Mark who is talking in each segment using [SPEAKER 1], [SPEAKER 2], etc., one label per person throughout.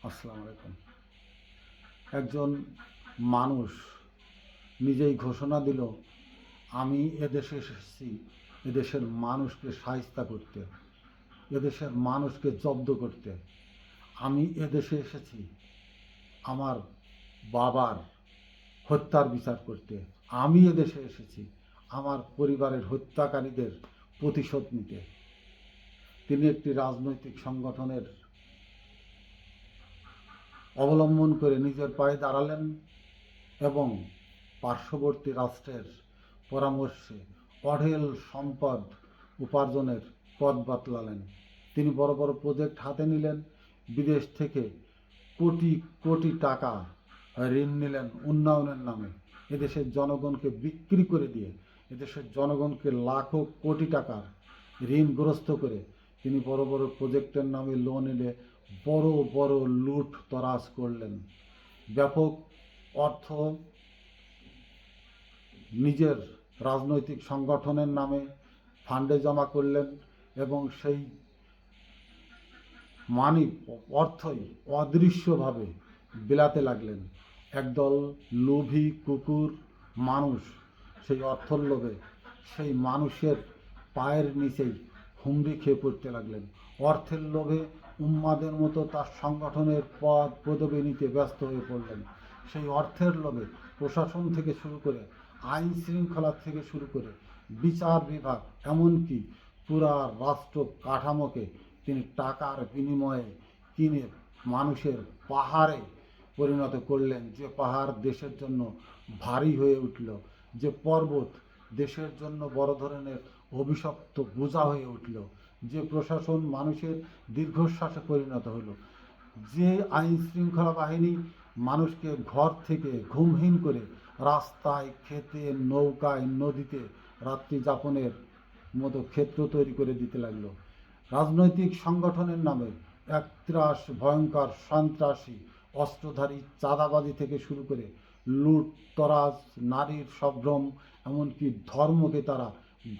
[SPEAKER 1] আসসালামু আলাইকুম। একজন মানুষ নিজেই ঘোষণা দিল, আমি এদেশে এসেছি এদেশের মানুষকে শায়েস্তা করতে, এদেশের মানুষকে জব্দ করতে। আমি এদেশে এসেছি আমার বাবার হত্যার বিচার করতে। আমি এদেশে এসেছি আমার পরিবারের হত্যাকারীদের প্রতিশোধ নিতে। তিনি একটি রাজনৈতিক সংগঠনের অবলম্বন করে নিজের পায়ে দাঁড়ালেন এবং পার্শ্ববর্তী রাষ্ট্রের পরামর্শে অঢেল সম্পদ উপার্জনের পথ বাতলালেন। তিনি বড় বড় প্রজেক্ট হাতে নিলেন, বিদেশ থেকে কোটি কোটি টাকা ঋণ নিলেন উন্নয়নের নামে। এদেশের জনগণকে বিক্রি করে দিয়ে, এদেশের জনগণকে লাখো কোটি টাকার ঋণগ্রস্ত করে তিনি বড় বড় প্রজেক্টের নামে লোন এনে বড় বড় লুট তরাজ করলেন। ব্যাপক অর্থ নিজের রাজনৈতিক সংগঠনের নামে ফান্ডে জমা করলেন এবং সেই মানি অর্থই অদৃশ্যভাবে বিলাতে লাগলেন। একদল লোভী কুকুর মানুষ সেই অর্থর লোভে সেই মানুষের পায়ের নিচেই হুমড়ি খেয়ে পড়তে লাগলেন। অর্থের লোভে উন্মাদের মতো তার সংগঠনের পদ পদবি নিতে ব্যস্ত হয়ে পড়লেন। সেই অর্থের লোভে প্রশাসন থেকে শুরু করে আইন শৃঙ্খলা থেকে শুরু করে বিচার বিভাগ, এমনকি পুরা রাষ্ট্র কাঠামোকে তিনি টাকার বিনিময়ে কিনে মানুষের পাহাড়ে পরিণত করলেন। যে পাহাড় দেশের জন্য ভারী হয়ে উঠল, যে পর্বত দেশের জন্য বড় ধরনের অভিশপ্ত বোঝা হয়ে উঠল, যে প্রশাসন মানুষের দীর্ঘশ্বাসে পরিণত হলো, যে আইন শৃঙ্খলা বাহিনী মানুষকে ঘর থেকে ঘুমহীন করে রাস্তায়, খেতে, নৌকায়, নদীতে রাত্রি যাপনের মতো ক্ষেত্র তৈরি করে দিতে লাগলো। রাজনৈতিক সংগঠনের নামে একত্রাস ভয়ঙ্কর সন্ত্রাসী অস্ত্রধারী চাঁদাবাজি থেকে শুরু করে লুট তরাজ, নারীর সম্ভ্রম, এমনকি ধর্মকে তারা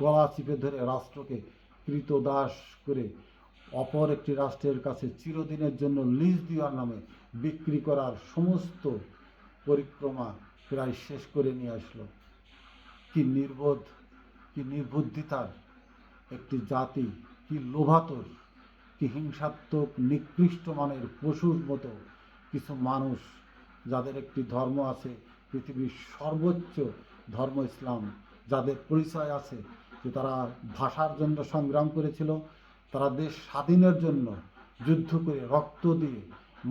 [SPEAKER 1] গলা চিপে ধরে রাষ্ট্রকে কৃতদাস করে অপর একটি রাষ্ট্রের কাছে চিরদিনের জন্য লিজ দেওয়ার নামে বিক্রি করার সমস্ত পরিক্রমা প্রায় শেষ করে নিয়ে আসলো। কি নির্বোধ, কি নির্বুদ্ধিতার একটি জাতি, কি লোভাতুর, কি হিংসাত্মক নিকৃষ্ট মানের পশুর মতো কিছু মানুষ, যাদের একটি ধর্ম আছে, পৃথিবীর সর্বোচ্চ ধর্ম ইসলাম, যাদের পরিচয় আছে যে তারা ভাষার জন্য সংগ্রাম করেছিল, তারা দেশ স্বাধীনের জন্য যুদ্ধ করে রক্ত দিয়ে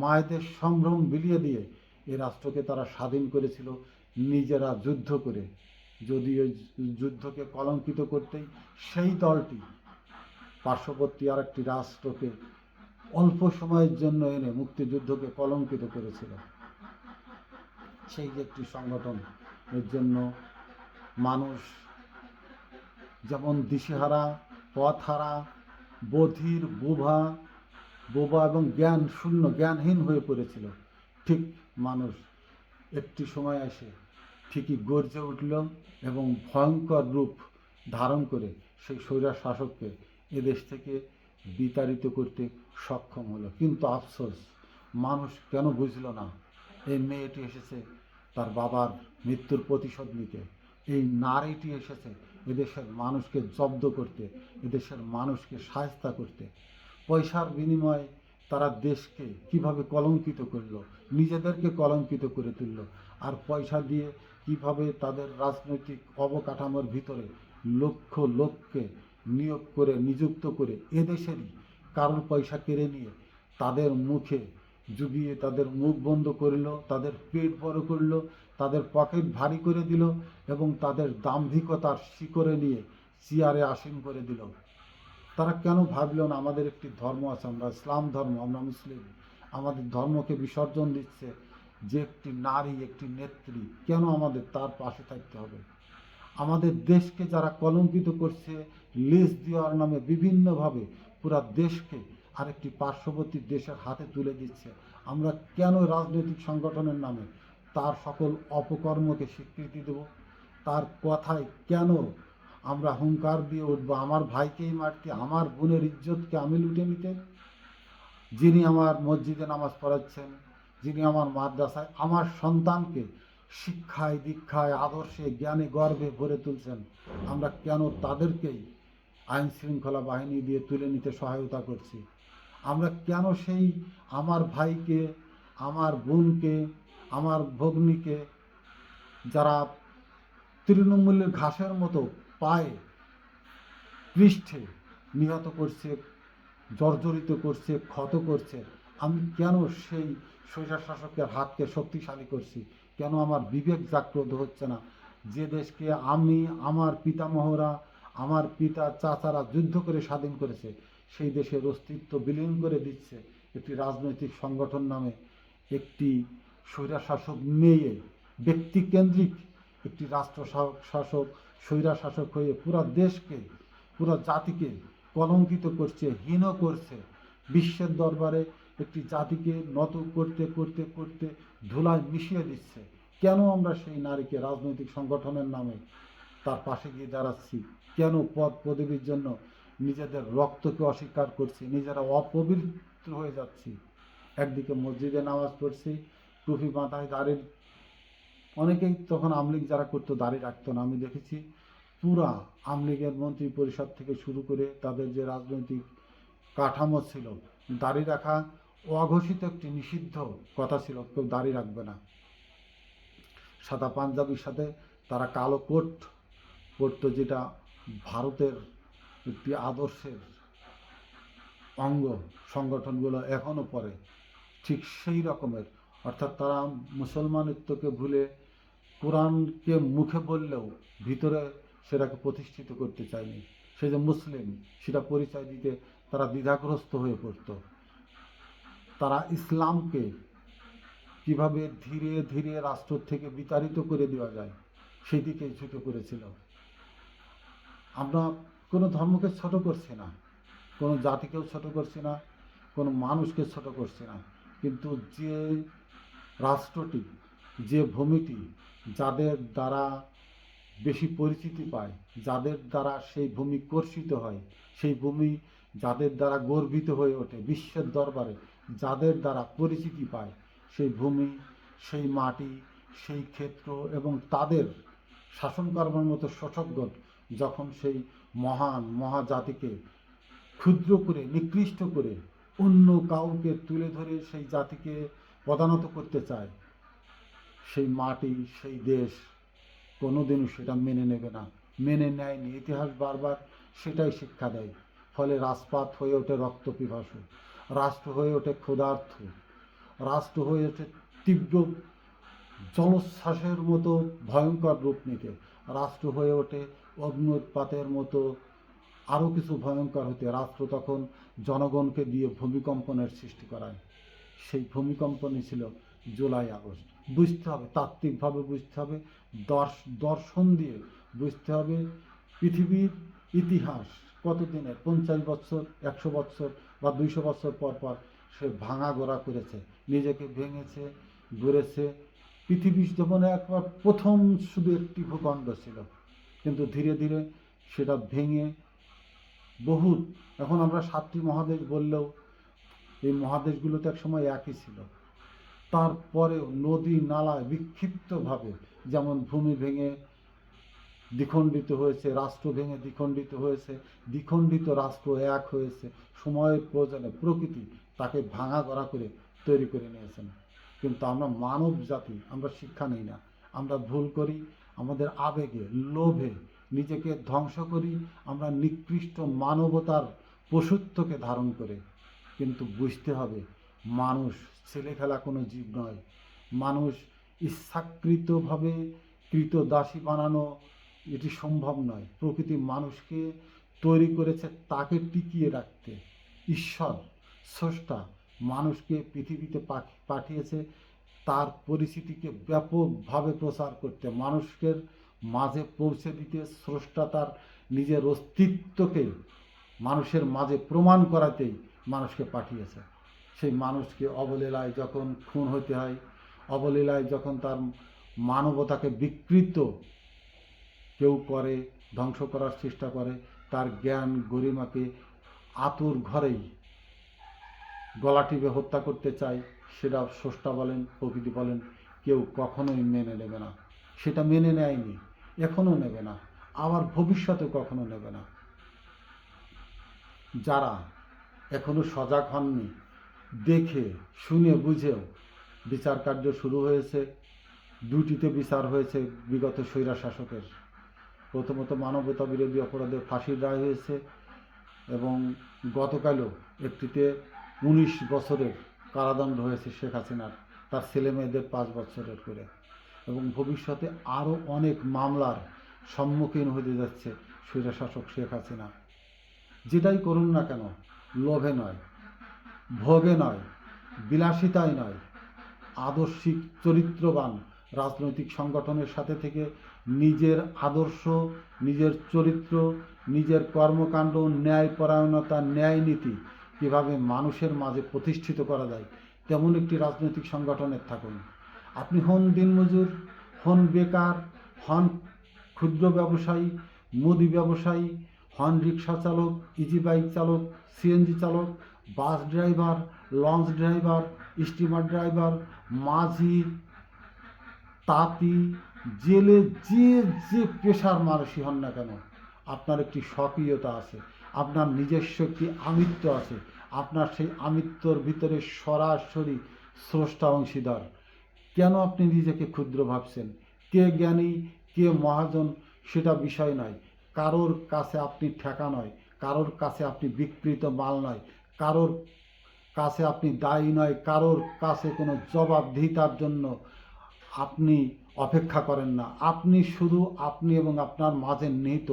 [SPEAKER 1] মায়েদের সম্ভ্রম বিলিয়ে দিয়ে এই রাষ্ট্রকে তারা স্বাধীন করেছিল নিজেরা যুদ্ধ করে। যদি ওই যুদ্ধকে কলঙ্কিত করতেই সেই দলটি পার্শ্ববর্তী আর একটি রাষ্ট্রকে অল্প সময়ের জন্য এনে মুক্তিযুদ্ধকে কলঙ্কিত করেছিল। সেই যে একটি সংগঠন, এর জন্য মানুষ যেমন দিশেহারা, পথহারা, বধির, বোবা এবং জ্ঞান শূন্য, জ্ঞানহীন হয়ে পড়েছিল, ঠিক মানুষ একটি সময় এসে ঠিকই গর্জে উঠল এবং ভয়ঙ্কর রূপ ধারণ করে সেই স্বৈরাচার শাসককে এদেশ থেকে বিতাড়িত করতে সক্ষম হলো। কিন্তু আফসোস, মানুষ কেন বুঝল না এই মেয়েটি এসেছে তার বাবার মৃত্যুর প্রতিশোধ নিতে, এই নারীটি এসেছে এদেশের মানুষকে জব্দ করতে, এদেশের মানুষকে শায়েস্তা করতে। পয়সার বিনিময়ে তারা দেশকে কিভাবে কলঙ্কিত করলো, নিজেদেরকে কলঙ্কিত করে তুলল, আর পয়সা দিয়ে কিভাবে তাদের রাজনৈতিক অবকাঠামোর ভিতরে লক্ষ লোককে নিয়োগ করে নিযুক্ত করে এদেশেরই কারোর পয়সা কেড়ে নিয়ে তাদের মুখে জুগিয়ে তাদের মুখ বন্ধ করল, তাদের পেট বড় করল, তাদের পকেট ভারী করে দিল এবং তাদের দাম্ভিকতার শিকড়ে নিয়ে চেয়ারে আসীন করে দিল। তারা কেন ভাবল না আমাদের একটি ধর্ম আছে, আমরা ইসলাম ধর্ম, আমরা মুসলিম, আমাদের ধর্মকে বিসর্জন দিচ্ছে যে একটি নারী, একটি নেত্রী, কেন আমাদের তার পাশে থাকতে হবে? আমাদের দেশকে যারা কলঙ্কিত করছে লিজ দেওয়ার নামে বিভিন্নভাবে পুরা দেশকে আরেকটি পার্শ্ববর্তী দেশের হাতে তুলে দিচ্ছে, আমরা কেন রাজনৈতিক সংগঠনের নামে তার সকল অপকর্মকে স্বীকৃতি দেব? তার কথায় কেন আমরা হুঙ্কার দিয়ে উঠবো আমার ভাইকেই মারতে, আমার বোনের ইজ্জতকে আমি লুটে নিতে? যিনি আমার মসজিদে নামাজ পড়াচ্ছেন, যিনি আমার মাদ্রাসায় আমার সন্তানকে শিক্ষায় দীক্ষায় আদর্শে জ্ঞানে গর্বে ভরে তুলছেন, আমরা কেন তাদেরকেই আইন শৃঙ্খলা বাহিনী দিয়ে তুলে নিতে সহায়তা করছি? আমরা কেন সেই আমার ভাইকে, আমার বোনকে, আমার ভগ্নীকে যারা তৃণমূলের ঘাসের মতো পায়ে পৃষ্ঠে নিহত করছে, জর্জরিত করছে, ক্ষত করছে, আমি কেন সেই স্বৈরশাসকের হাতকে শক্তিশালী করছি? কেন আমার বিবেক জাগ্রত হচ্ছে না? যে দেশকে আমি, আমার পিতামহরা, আমার পিতা চাচারা যুদ্ধ করে স্বাধীন করেছে, সেই দেশের অস্তিত্ব বিলীন করে দিচ্ছে একটি রাজনৈতিক সংগঠন নামে একটি স্বৈরশাসক মেয়ে, ব্যক্তিকেন্দ্রিক একটি রাষ্ট্র শাসক স্বৈরশাসক হয়ে পুরা দেশকে, পুরো জাতিকে কলঙ্কিত করছে, হীন করছে। বিশ্বের দরবারে একটি জাতিকে নত করতে করতে করতে ধুলায় মিশিয়ে দিচ্ছে। কেন আমরা সেই নারীকে রাজনৈতিক সংগঠনের নামে তার পাশে গিয়ে দাঁড়াচ্ছি? কেন পদ পদবীর জন্য নিজেদের রক্তকে অস্বীকার করছি, নিজেরা অপবিত্র হয়ে যাচ্ছি? একদিকে মসজিদে নামাজ পড়ছি, টুপি মাথায়, দাড়ির, অনেকেই তখন আমলিগ যারা করতো দাড়ি রাখতো না, আমি দেখেছি পুরা আমলিগের মন্ত্রী পরিষদ থেকে শুরু করে তাদের যে রাজনৈতিক কাঠামো ছিল, দাড়ি রাখা অঘোষিত একটি নিষিদ্ধ কথা ছিল, কেউ দাড়ি রাখবে না। সাদা পাঞ্জাবির সাথে তারা কালো কোট পরতো, যেটা ভারতের একটি আদর্শের অঙ্গ সংগঠনগুলো এখনও পরে ঠিক সেই রকমের। অর্থাৎ তারা মুসলমানিত্বকে ভুলে কোরআনকে মুখে বললেও ভিতরে সেটাকে প্রতিষ্ঠিত করতে চায়নি। সে যে মুসলিম সেটা পরিচয় দিতে তারা দ্বিধাগ্রস্ত হয়ে পড়ত। তারা ইসলামকে কিভাবে ধীরে ধীরে রাষ্ট্র থেকে বিতাড়িত করে দেওয়া যায় সেই দিকে ঝুঁকে পড়েছিল। আমরা কোনো ধর্মকে ছোট করছি না, কোনো জাতিকেও ছোট করছি না, কোনো মানুষকে ছোট করছি না, কিন্তু যে রাষ্ট্রটি, যে ভূমিটি যাদের দ্বারা বেশি পরিচিতি পায়, যাদের দ্বারা সেই ভূমি কর্ষিত হয়, সেই ভূমি যাদের দ্বারা গর্বিত হয়ে ওঠে বিশ্বের দরবারে, যাদের দ্বারা পরিচিতি পায়, সেই ভূমি, সেই মাটি, সেই ক্ষেত্র এবং তাদের শাসন করবার মতো শাসকগণ যখন সেই মহান মহাজাতিকে ক্ষুদ্র করে, নিকৃষ্ট করে অন্য কাউকে তুলে ধরে সেই জাতিকে পদানত করতে চায়, সেই মাটি, সেই দেশ কোনোদিনও সেটা মেনে নেবে না, মেনে নেয়নি। ইতিহাস বারবার সেটাই শিক্ষা দেয়। ফলে রাজপাত হয়ে ওঠে রক্তপিপাসু, রাষ্ট্র হয়ে ওঠে ক্ষুধার্ত, রাষ্ট্র হয়ে ওঠে তীব্র জলোচ্ছ্বাসের মতো ভয়ঙ্কর রূপ নিতে, রাষ্ট্র হয়ে ওঠে অগ্ন্যুৎপাতের মতো আরও কিছু ভয়ঙ্কর হতে। রাষ্ট্র তখন জনগণকে দিয়ে ভূমিকম্পনের সৃষ্টি করায়। সেই ভূমিকম্পনই ছিল জুলাই আগস্ট। বুঝতে হবে, তাত্ত্বিকভাবে বুঝতে হবে, দর্শন দিয়ে বুঝতে হবে। পৃথিবীর ইতিহাস কতদিনের, 50 বছর, 100 বছর বা 200 বছর পর পর সে ভাঙা গোড়া করেছে, নিজেকে ভেঙেছে, গড়েছে। পৃথিবী জীবনে একবার প্রথম শুধু একটি ভূখণ্ড ছিল, কিন্তু ধীরে ধীরে সেটা ভেঙে বহুত, এখন আমরা 7টি মহাদেশ বললেও এই মহাদেশগুলো তো একসময় একই ছিল। তারপরেও নদী নালায় বিক্ষিপ্তভাবে যেমন ভূমি ভেঙে দ্বিখণ্ডিত হয়েছে, রাষ্ট্র ভেঙে দ্বিখণ্ডিত হয়েছে, দ্বিখণ্ডিত রাষ্ট্র এক হয়েছে, সময়ের প্রয়োজনে প্রকৃতি তাকে ভাঙা গড়া করে তৈরি করে নিয়েছেন। কিন্তু আমরা মানব জাতি, আমরা শিক্ষা নিই না, আমরা ভুল করি, আমাদের আবেগে, লোভে নিজেকে ধ্বংস করি, আমরা নিকৃষ্ট মানবতার পশুত্বকে ধারণ করে। কিন্তু বুঝতে হবে, মানুষ ছেলে খেলা কোনো জীব নয়। মানুষ ইচ্ছাকৃতভাবে কৃতদাসী বানানো এটি সম্ভব নয়। প্রকৃতি মানুষকে তৈরি করেছে তাকে টিকিয়ে রাখতে। ঈশ্বর স্রষ্টা মানুষকে পৃথিবীতে পাঠিয়েছে তার পরিচিতিকে ব্যাপকভাবে প্রচার করতে, মানুষের মাঝে পৌঁছে দিতে। স্রষ্টা তার নিজের অস্তিত্বকে মানুষের মাঝে প্রমাণ করাতেই মানুষকে পাঠিয়েছে। সেই মানুষকে অবলীলায় যখন খুন হতে হয়, অবলীলায় যখন তার মানবতাকে বিকৃত কেউ করে, ধ্বংস করার চেষ্টা করে, তার জ্ঞান গরিমাকে আতুর ঘরেই গলা টিপে হত্যা করতে চায়, সেটা স্রষ্টা বলেন প্রকৃতি বলেন কেউ কখনোই মেনে নেবে না। সেটা মেনে নেয়নি, এখনও নেবে না, আবার ভবিষ্যতে কখনো নেবে না। যারা এখনো সজাগ হননি, দেখে শুনে বুঝেও বিচার কার্য শুরু হয়েছে। দুটিতে বিচার হয়েছে বিগত স্বৈরা শাসকের। প্রথমত মানবতা বিরোধী অপরাধে ফাঁসির রায় হয়েছে, এবং গতকালও একটিতে 19 বছরের কারাদণ্ড হয়েছে শেখ হাসিনার, তার ছেলে মেয়েদের 5 বছরের করে। এবং ভবিষ্যতে আরও অনেক মামলার সম্মুখীন হতে যাচ্ছে স্বৈরশাসক শেখ হাসিনা। যেটাই করুন না কেন, লোভে নয়, ভোগে নয়, বিলাসিতায় নয়, আদর্শিক চরিত্রবান রাজনৈতিক সংগঠনের সাথে থেকে নিজের আদর্শ, নিজের চরিত্র, নিজের কর্মকাণ্ড, ন্যায়পরায়ণতা, ন্যায় নীতি কীভাবে মানুষের মাঝে প্রতিষ্ঠিত করা যায় তেমন একটি রাজনৈতিক সংগঠনের থাকুন। আপনি হন দিনমজুর, হন বেকার, হন ক্ষুদ্র ব্যবসায়ী, মুদি ব্যবসায়ী, হন রিক্সা চালক, ইজি বাইক চালক, সিএনজি চালক, bus driver, launch driver, steamer driver, মাঝি, তাঁতি, জেলে, যে যে পেশার মানুষই হন না কেন, আপনার একটি স্বকীয়তা আছে, আপনার নিজস্ব একটি আমিত্ব আছে। আপনার সেই আমিত্বর ভিতরে সরাসরি স্রষ্টা অংশীদার। কেন আপনি নিজেকে ক্ষুদ্র ভাবছেন? কে জ্ঞানী, কে মহাজন সেটা বিষয় নয়। কারোর কাছে আপনি ঠেকা নয়, কারোর কাছে আপনি বিকৃত মাল নয়, কারোর কাছে আপনি দায়ী নয়, কারোর কাছে কোনো জবাবদিহিতার জন্য আপনি অপেক্ষা করেন না। আপনি শুধু আপনি এবং আপনার মাঝে নিহিত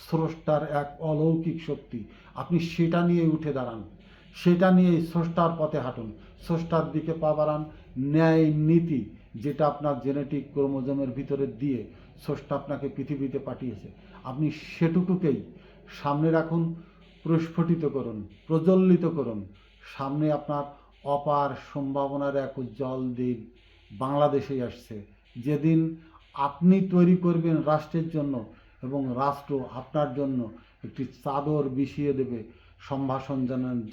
[SPEAKER 1] স্রষ্টার এক অলৌকিক শক্তি, আপনি সেটা নিয়ে উঠে দাঁড়ান, সেটা নিয়েই স্রষ্টার পথে হাঁটুন, স্রষ্টার দিকে পা বাড়ান। ন্যায় নীতি যেটা আপনার জেনেটিক ক্রোমোজোমের ভিতরে দিয়ে স্রষ্টা আপনাকে পৃথিবীতে পাঠিয়েছে, আপনি সেটুকুকেই সামনে রাখুন, প্রস্ফুটিত করুন, প্রজ্বলিত করুন। সামনে আপনার অপার সম্ভাবনার এক উজ্জ্বল দিন বাংলাদেশেই আসছে, যেদিন আপনি তৈরি করবেন রাষ্ট্রের জন্য এবং রাষ্ট্র আপনার জন্য একটি চাদর বিছিয়ে দেবে সম্ভাষণ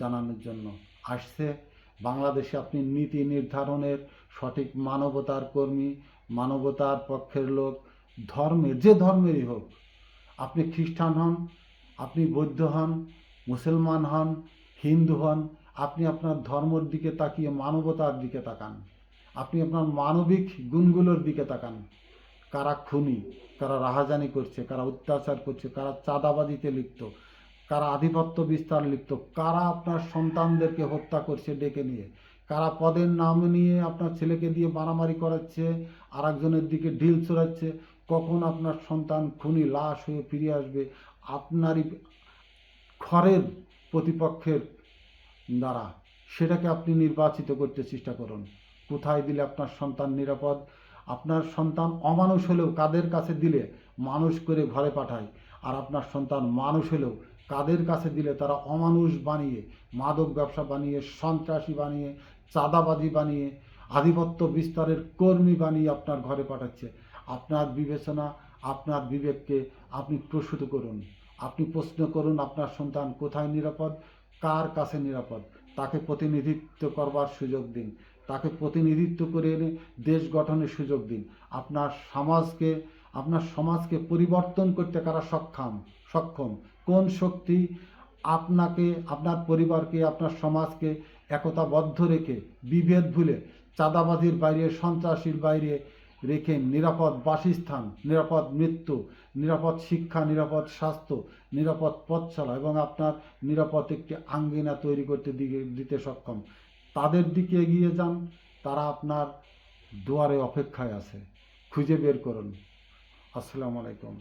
[SPEAKER 1] জানানোর জন্য। আসছে বাংলাদেশে আপনি নীতি নির্ধারণের সঠিক মানবতার কর্মী, মানবতার পক্ষের লোক, ধর্মের যে ধর্মেরই হোক, আপনি খ্রিস্টান হন, আপনি বৌদ্ধ হন, মুসলমান হন, হিন্দু হন, আপনি আপনার ধর্মের দিকে তাকিয়ে মানবতার দিকে তাকান, আপনি আপনার মানবিক গুণগুলোর দিকে তাকান। কারা খুনি, কারা রাহাজানি করছে, কারা অত্যাচার করছে, কারা চাঁদাবাজিতে লিপ্ত, কারা আধিপত্য বিস্তার লিপ্ত, কারা আপনার সন্তানদেরকে হত্যা করছে ডেকে নিয়ে, কারা পদের নাম নিয়ে আপনার ছেলেকে দিয়ে মারামারি করাচ্ছে, আর একজনের দিকে ঢিল ছোড়াচ্ছে। কখন আপনার সন্তান খুনি লাশ হয়ে ফিরে আসবে আপনারই ঘরের প্রতিপক্ষের দ্বারা, সেটাকে আপনি নির্বাচিত করতে চেষ্টা করুন। কোথায় দিলে আপনার সন্তান নিরাপদ? আপনার সন্তান অমানুষ হলেও কাদের কাছে দিলে মানুষ করে ঘরে পাঠায়, আর আপনার সন্তান মানুষ হলেও কাদের কাছে দিলে তারা অমানুষ বানিয়ে, মাদক ব্যবসা বানিয়ে, সন্ত্রাসী বানিয়ে, চাঁদাবাজি বানিয়ে, আধিপত্য বিস্তারের কর্মী বানিয়ে আপনার ঘরে পাঠাচ্ছে। আপনার বিবেচনা, আপনার বিবেককে আপনি প্রস্তুত করুন। আপনি প্রশ্ন করুন আপনার সন্তান কোথায় নিরাপদ, কার কাছে নিরাপদ। তাকে প্রতিনিধিত্ব করবার সুযোগ দিন, তাকে প্রতিনিধিত্ব করে এনে দেশ গঠনের সুযোগ দিন। আপনার সমাজকে পরিবর্তন করতে কারা সক্ষম, কোন শক্তি আপনাকে, আপনার পরিবারকে, আপনার সমাজকে একতাবদ্ধ রেখে, বিভেদ ভুলে, চাঁদাবাজির বাইরে, সন্ত্রাসীর বাইরে রেখে নিরাপদ বাসস্থান, নিরাপদ মৃত্যু, নিরাপদ শিক্ষা, নিরাপদ স্বাস্থ্য, নিরাপদ পথ চলা এবং আপনার নিরাপদ একটি আঙ্গিনা তৈরি করতে দিতে সক্ষম, তাদের দিকে এগিয়ে যান। তারা আপনার দুয়ারে অপেক্ষায় আছে, খুঁজে বের করুন। আসসালামু আলাইকুম।